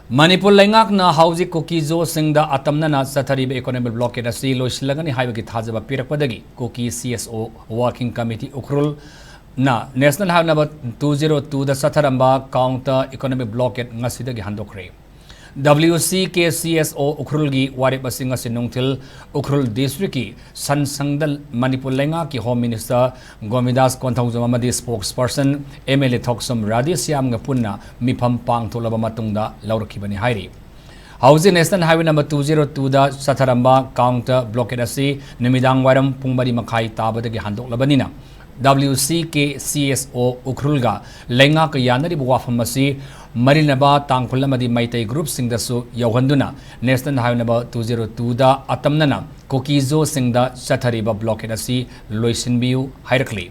Manipur Langakna Hausi Kokizo Singda Atamnana Chattharamba Economic Blockade asi loisilagani haibagi thajaba pirakpadagi Koki CSO Working Committee Ukhrul na National Highway number 202 the Chattharamba Counter Economic Blockade Ngasi-Dagi Handokkhre WCK CSO Ukhrulgi Warip Basinga Sinungtil Ukhrul District ki Sansangdal Manipur Lenga ki Home Minister Gomidas Konthawjamamadi spokesperson MLA Thoksam Radhisyam Punna Mipam Pang Tolaba Matungda Laurakibani Hairi Housing National Highway number 202 da Chattharamba Counter Blockade asi Numidang Waram Pungbari Makai Tabadagi Handok Labanina WCK CSO Ukhrulga Lenga ka yanari wafam asi Marinaba Tangkulamadi Maitai Group Singdasu Yohanduna National Highway number 202 da Atamnana Kokizo Singda Chattharamba Blockade asi Loisinbiu Hairakli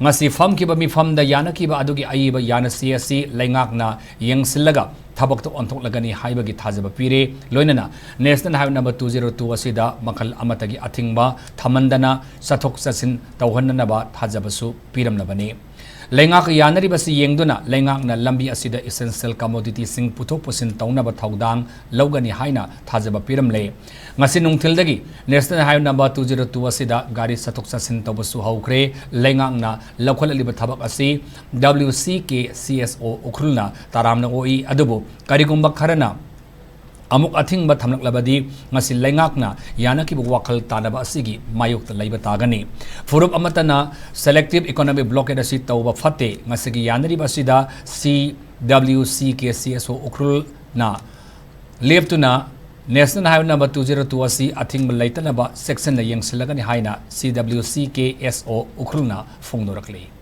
Ngasi fam kiba mi fam da yana kiba adugi aiba yana CSC Lengakna Yangsilaga Tabak to ontok lagani haibagi thajaba pire loinana National Highway number 202 asida makal amatagi athingba thamandana sathok sasin tawhananaba thajabasu piram labani Lengak yanari basi yengduna lengakna lambi asida essential commodity sing puthok pusin tawnaba thaudang logani haina thajaba piram le ngasi nungthildagi National Highway number 202 asida gari sathok sasin tawbasu haukre lengakna lakhol thabak asi WCK CSO Ukhrulna taramna oi adubu karigumba kharana Amuk athing ba thamlak labadi ngasi lengakna yanaki bu wakal tanaba asigi mayuk ta laiba tagani furup amatana selective economic blockade asi tawba phate ngasigi yanari basida CWCK CSO Ukhrul na leptuna National Highway number 202 asi athing ba laitanaba section la yengsilagani haina CWCK SO Ukhrulna phongdorakli